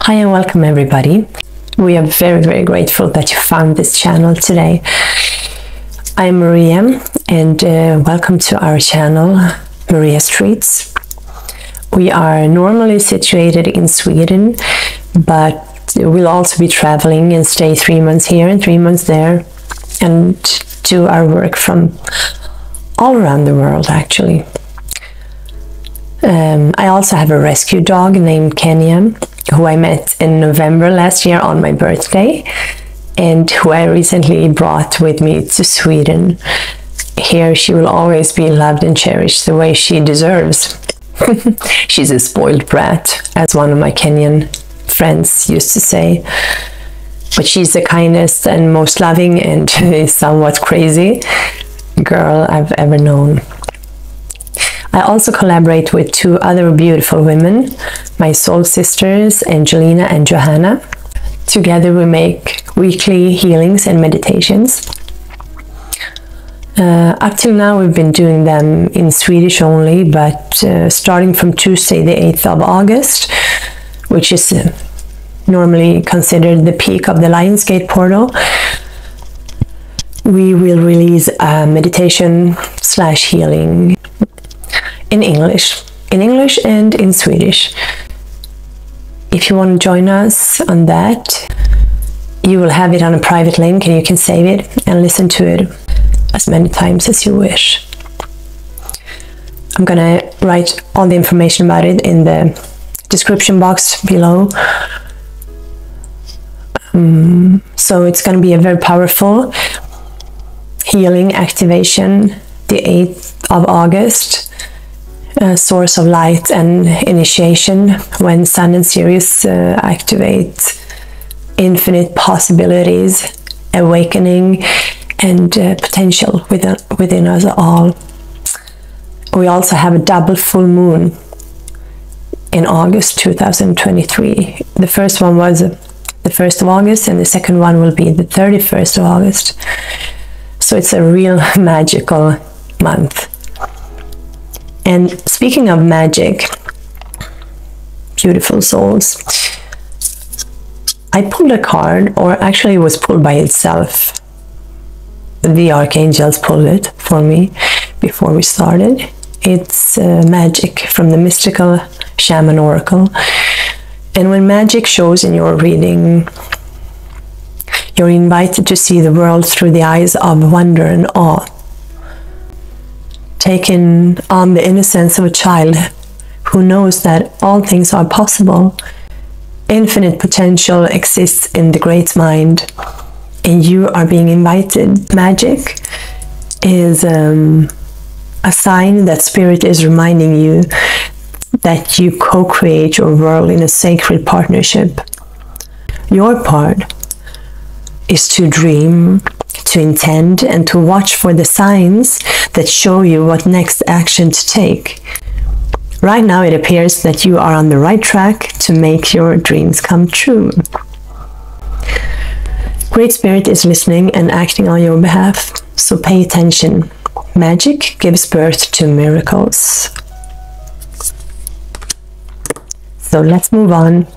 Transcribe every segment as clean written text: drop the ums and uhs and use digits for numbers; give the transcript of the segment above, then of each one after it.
Hi and welcome everybody. We are very grateful that you found this channel today. I'm Maria and welcome to our channel, Maria Streets. We are normally situated in Sweden, but we'll also be traveling and stay 3 months here and 3 months there and do our work from all around the world actually. I also have a rescue dog named Kenya, who I met in November last year on my birthday and who I recently brought with me to Sweden. Here she will always be loved and cherished the way she deserves. She's a spoiled brat, as one of my Kenyan friends used to say, but she's the kindest and most loving and somewhat crazy girl I've ever known. I also collaborate with 2 other beautiful women, my soul sisters, Angelina and Johanna. Together we make weekly healings and meditations. Up till now we've been doing them in Swedish only, but starting from Tuesday the 8th of August, which is normally considered the peak of the Lionsgate portal, we will release a meditation/healing in English and in Swedish. If you want to join us on that, you will have it on a private link and you can save it and listen to it as many times as you wish. I'm gonna write all the information about it in the description box below. So it's gonna be a very powerful healing activation, the 8th of August. Source of light and initiation, when Sun and Sirius activate infinite possibilities, awakening and potential within us all. We also have a double full moon in August 2023. The first one was the 1st of August and the second one will be the 31st of August. So it's a real magical month. And speaking of magic, beautiful souls, I pulled a card, or actually it was pulled by itself. The Archangels pulled it for me before we started. It's magic from the mystical shaman oracle. And when magic shows in your reading, you're invited to see the world through the eyes of wonder and awe. Taking on the innocence of a child who knows that all things are possible. Infinite potential exists in the great mind and you are being invited. Magic is a sign that Spirit is reminding you that you co-create your world in a sacred partnership. Your part is to dream, to intend, and to watch for the signs that show you what next action to take. Right now it appears that you are on the right track to make your dreams come true. Great Spirit is listening and acting on your behalf, so pay attention. Magic gives birth to miracles. So let's move on.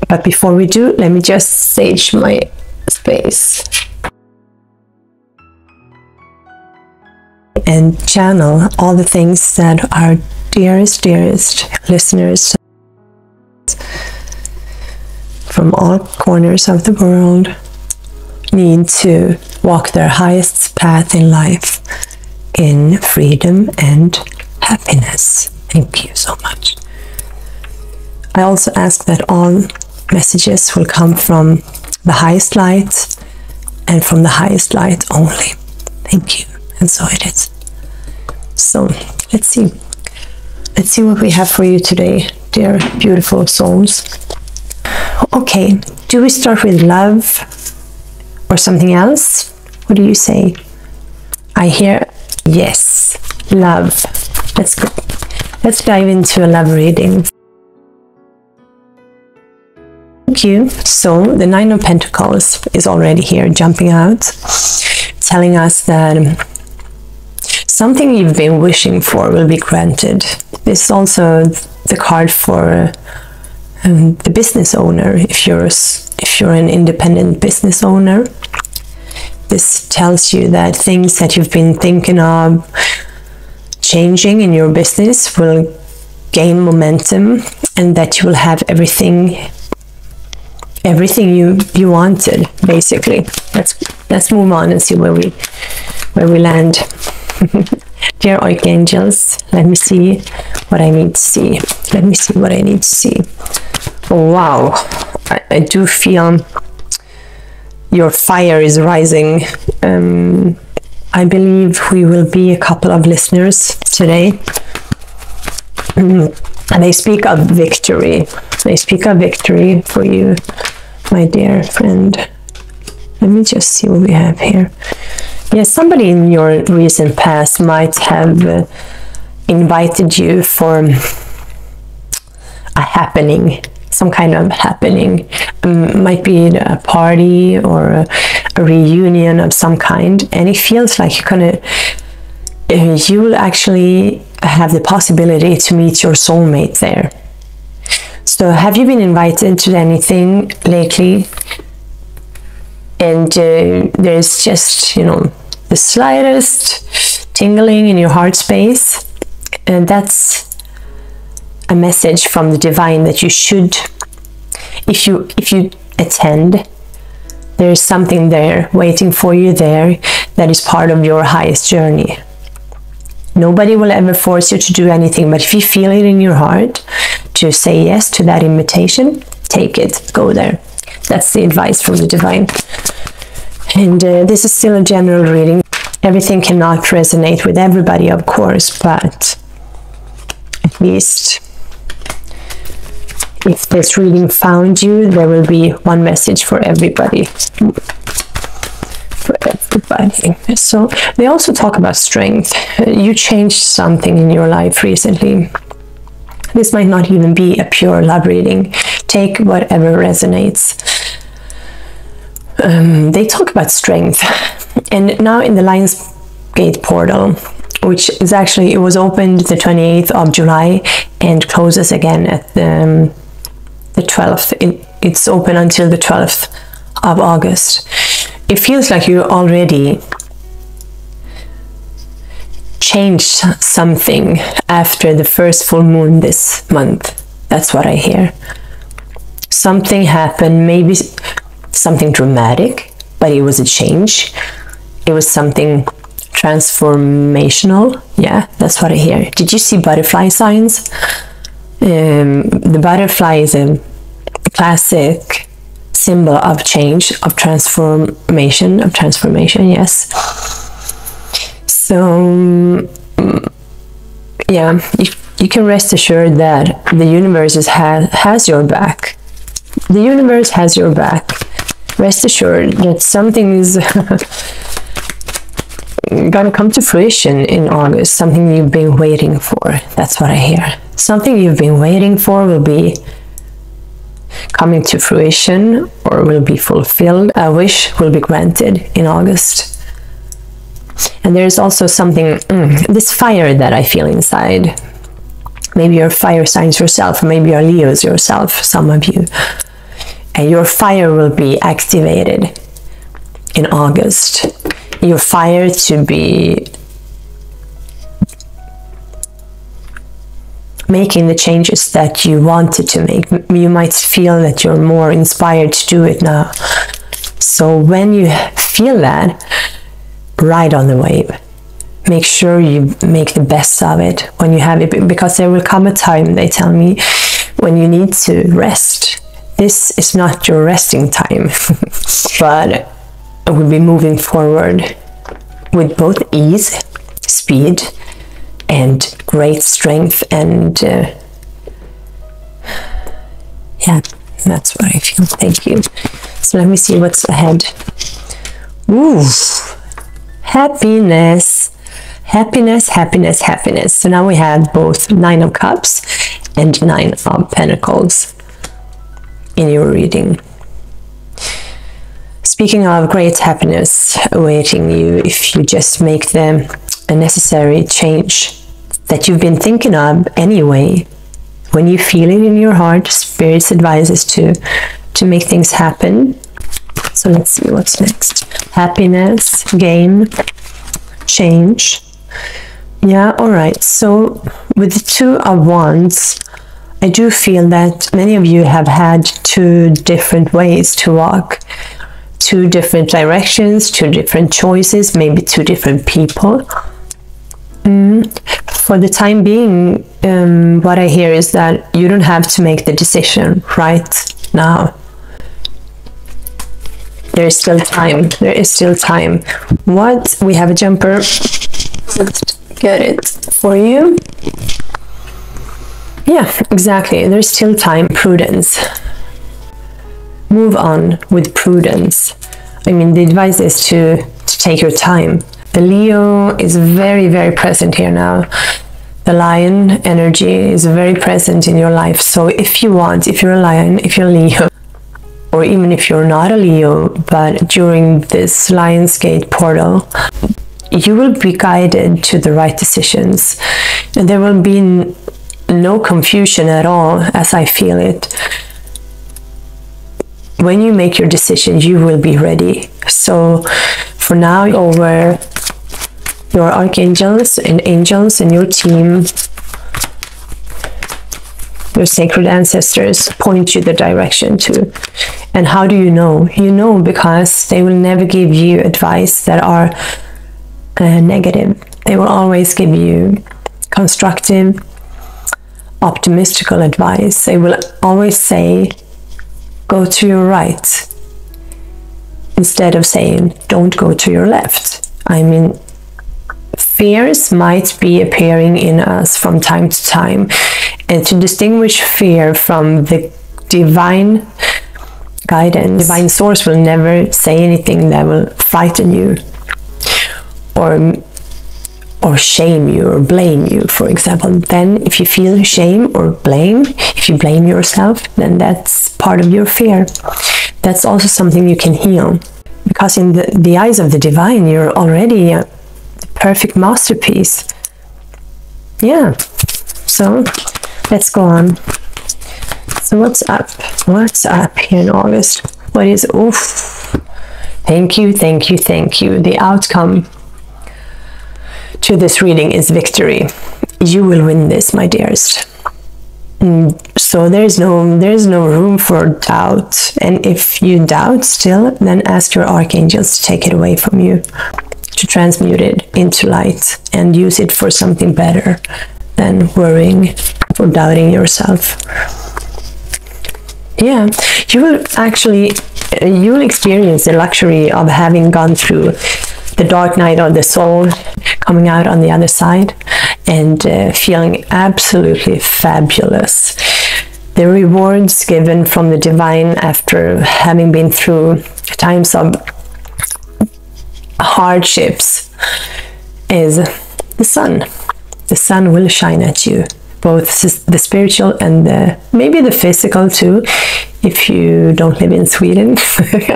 But before we do, let me just sage my space and channel all the things that our dearest listeners from all corners of the world need to walk their highest path in life in freedom and happiness. Thank you so much. I also ask that all messages will come from the highest light and from the highest light only. Thank you. And so it is. So let's see what we have for you today, dear beautiful souls. Okay, do we start with love or something else? What do you say? I hear yes, love. Let's go. Let's dive into a love reading. Thank you. So the 9 of Pentacles is already here, jumping out, telling us that something you've been wishing for will be granted. This is also the card for the business owner. If you're an independent business owner, this tells you that things that you've been thinking of changing in your business will gain momentum, and that you will have everything you wanted, basically. Let's move on and see where we land. Dear Archangels, let me see what I need to see. Let me see what I need to see. Oh, wow. I do feel your fire is rising. I believe we will be a couple of listeners today. And they speak of victory. They speak of victory for you, my dear friend. Let me just see what we have here. Yes, somebody in your recent past might have invited you for a happening, some kind of happening. Might be a party or a reunion of some kind, and it feels like you will actually have the possibility to meet your soulmate there. So have you been invited to anything lately? And there's just, the slightest tingling in your heart space, and that's a message from the divine that you should, if you attend, there's something there waiting for you there that is part of your highest journey. Nobody will ever force you to do anything, but if you feel it in your heart to say yes to that invitation, take it, go there. That's the advice from the divine. And this is still a general reading. Everything cannot resonate with everybody, of course, but at least if this reading found you, there will be one message for everybody. For everybody. So they also talk about strength. You changed something in your life recently. This might not even be a pure love reading. Take whatever resonates. They talk about strength, and now in the Lionsgate portal, which is actually, it was opened the 28th of July and closes again at the 12th. It's open until the 12th of August. It feels like you already changed something after the first full moon this month. That's what I hear. Something happened, maybe something dramatic, but it was a change. It was something transformational. Yeah, that's what I hear. Did you see butterfly signs? The butterfly is a classic symbol of change, of transformation, yes. So yeah, you can rest assured that the universe has your back. The universe has your back. Rest assured that something is gonna come to fruition in August, something you've been waiting for. That's what I hear. Something you've been waiting for will be coming to fruition, or will be fulfilled. A wish will be granted in August. And there's also something, this fire that I feel inside. Maybe you're fire signs yourself, or maybe you're Leos yourself, some of you. And your fire will be activated in August. Your fire to be making the changes that you wanted to make. You might feel that you're more inspired to do it now. So when you feel that, ride on the wave. Make sure you make the best of it when you have it, because there will come a time, they tell me, when you need to rest. This is not your resting time, but we'll be moving forward with both ease, speed, and great strength, and yeah, that's what I feel. Thank you. So let me see what's ahead. Ooh, happiness, happiness, happiness, happiness. So now we have both 9 of Cups and 9 of Pentacles in your reading. Speaking of great happiness awaiting you if you just make the necessary change that you've been thinking of anyway, when you feel it in your heart, Spirit's advice is to make things happen. So let's see what's next. Happiness, gain, change. Yeah, all right. So with the Two of Wands, I do feel that many of you have had two different ways to walk, two different directions, two different choices, maybe two different people. For the time being, what I hear is that you don't have to make the decision right now. There is still time. There is still time. What? We have a jumper. Let's get it for you. Yeah, exactly. There's still time. Prudence. Move on with prudence. I mean, the advice is to take your time. The Leo is very, very present here now. The lion energy is very present in your life. So if you want, if you're a lion, if you're a Leo, or even if you're not a Leo, but during this Lionsgate portal, you will be guided to the right decisions. And there will be no confusion at all, as I feel it. When you make your decision, you will be ready. So for now, over your archangels and angels and your team, your sacred ancestors point you the direction to. And how do you know? You know because they will never give you advice that are negative. They will always give you constructive, optimistical advice. They will always say, go to your right, instead of saying, don't go to your left. I mean, fears might be appearing in us from time to time, and to distinguish fear from the divine guidance, divine source will never say anything that will frighten you or shame you or blame you, for example. Then if you feel shame or blame, if you blame yourself, then that's part of your fear. That's also something you can heal, because in the eyes of the divine, you're already a perfect masterpiece. Yeah, so let's go on. So what's up? What's up here in August? What is, oof, thank you, thank you, thank you. The outcome to this reading is victory. You will win this, my dearest. So there's no room for doubt. And if you doubt still, then ask your archangels to take it away from you, to transmute it into light and use it for something better than worrying or doubting yourself. Yeah, you will experience the luxury of having gone through the dark night of the soul, coming out on the other side and feeling absolutely fabulous. The rewards given from the divine after having been through times of hardships is the sun. The sun will shine at you, both the spiritual and maybe the physical too, if you don't live in Sweden.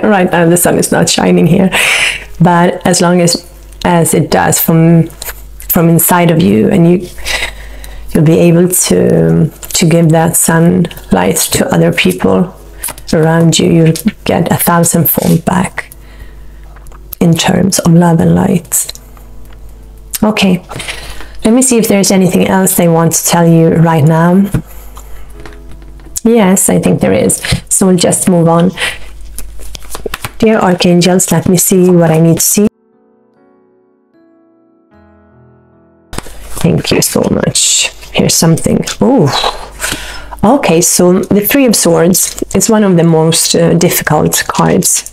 Right now the sun is not shining here, but as long as it does from inside of you, and you'll be able to give that sunlight to other people around you, you'll get 1,000-fold back in terms of love and light. Okay, let me see if there's anything else they want to tell you right now. Yes, I think there is. So we'll just move on. Dear archangels, let me see what I need to see. Thank you so much. Here's something. Oh, okay. So the Three of Swords is one of the most difficult cards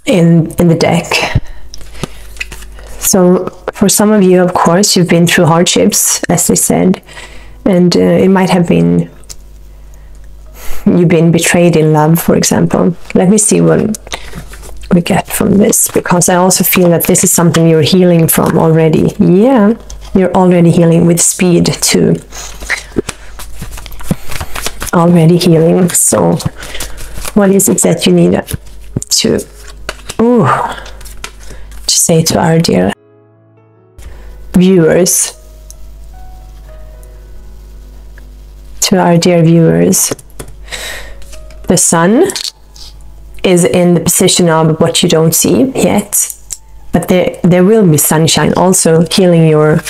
in the deck. So for some of you, of course, you've been through hardships, as they said, and it might have been you've been betrayed in love, for example. Let me see what we get from this, because I also feel that this is something you're healing from already. Yeah, you're already healing with speed too. Already healing. So what is it that you need to say to our dear viewers? to our dear viewers. The sun is in the position of what you don't see yet, but there will be sunshine also healing your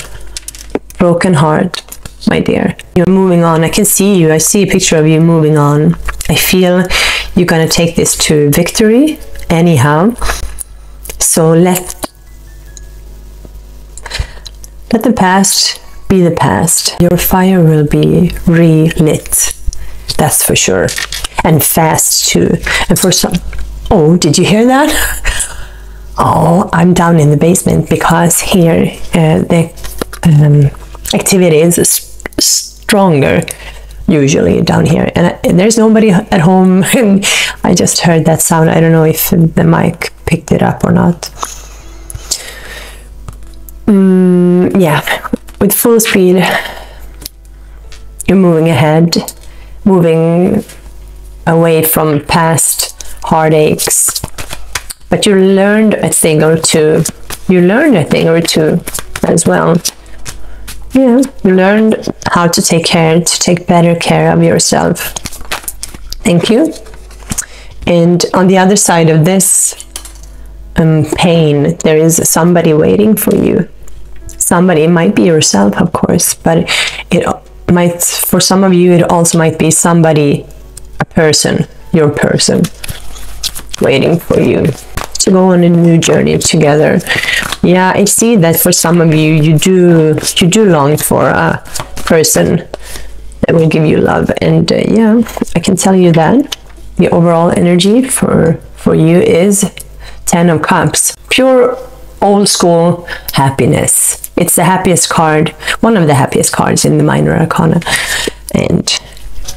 broken heart, my dear. You're moving on. I can see you. I see a picture of you moving on. I feel you're gonna take this to victory anyhow. So let the past be the past. Your fire will be relit, that's for sure, and fast too. And for some, oh, did you hear that? Oh, I'm down in the basement because here the activity is stronger usually down here, and there's nobody at home. And I just heard that sound. I don't know if the mic picked it up or not. Yeah, with full speed you're moving ahead, moving away from past heartaches, but you learned a thing or two. As well. Yeah, you learned how to take better care of yourself. Thank you. And on the other side of this pain, there is somebody waiting for you. Somebody, it might be yourself, of course, but it might, for some of you, it also might be somebody, a person, your person, waiting for you to go on a new journey together. Yeah, I see that for some of you, you do long for a person that will give you love. And yeah, I can tell you that the overall energy for you is 10 of Cups. Pure old school happiness. It's the happiest card, one of the happiest cards in the minor arcana. And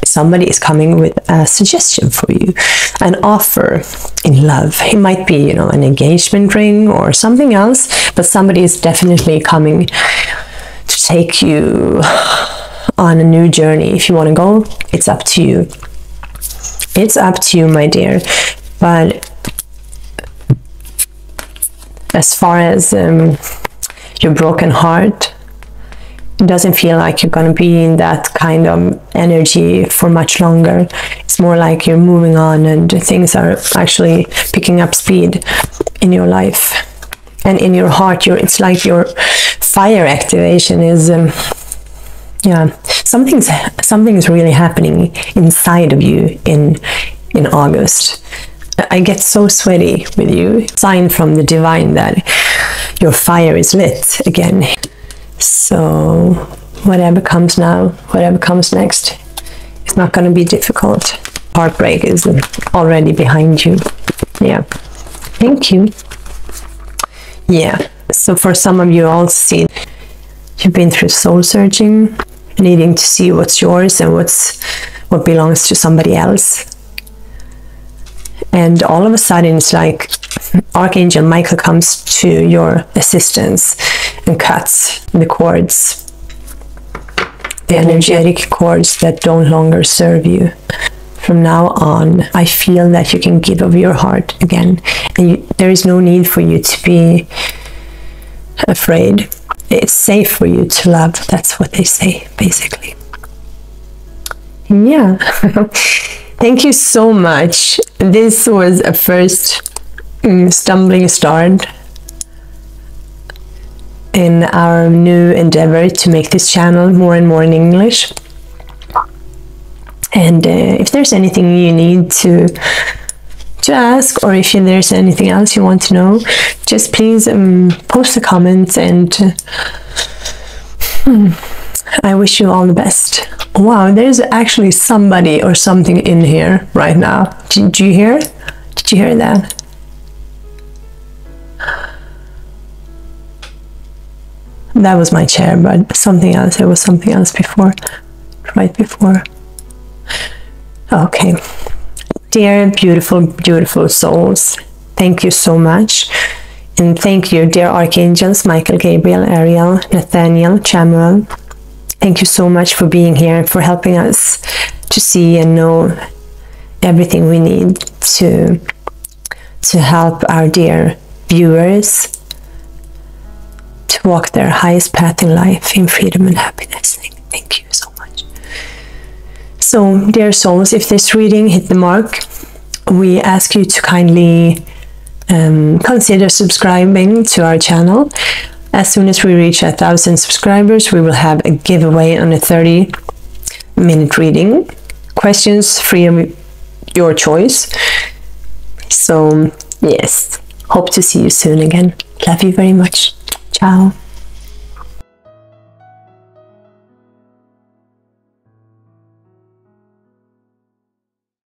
somebody is coming with a suggestion for you, an offer in love. It might be, you know, an engagement ring or something else, but somebody is definitely coming to take you on a new journey. If you want to go, it's up to you. It's up to you, my dear. But as far as your broken heart, it doesn't feel like you're going to be in that kind of energy for much longer. It's more like you're moving on and things are actually picking up speed in your life. And in your heart, it's like your fire activation is, yeah, something's really happening inside of you in August. I get so sweaty with you. Sign from the divine that your fire is lit again. So whatever comes now, whatever comes next, it's not going to be difficult. Heartbreak is already behind you. Yeah. Thank you. Yeah. So for some of you, I'll see you've been through soul searching, needing to see what's yours and what belongs to somebody else. And all of a sudden, it's like Archangel Michael comes to your assistance and cuts the cords, the energetic cords that don't longer serve you. From now on, I feel that you can give of your heart again. And there is no need for you to be afraid. It's safe for you to love. That's what they say, basically. Yeah. Thank you so much. This was a first stumbling start in our new endeavor to make this channel more and more in English. And if there's anything you need to ask, or if there's anything else you want to know, just please post the comments, and I wish you all the best. Wow, there's actually somebody or something in here right now. Did you hear? Did you hear that? That was my chair, but something else. It was something else before, right before. Okay. Dear, beautiful, beautiful souls, thank you so much. And thank you, dear Archangels, Michael, Gabriel, Ariel, Nathaniel, Chamuel. Thank you so much for being here and for helping us to see and know everything we need to help our dear viewers to walk their highest path in life in freedom and happiness. Thank you so much. So, dear souls, if this reading hit the mark, we ask you to kindly consider subscribing to our channel. As soon as we reach 1,000 subscribers, we will have a giveaway on a 30-minute reading. Questions free of your choice. So, yes, hope to see you soon again. Love you very much. Ciao.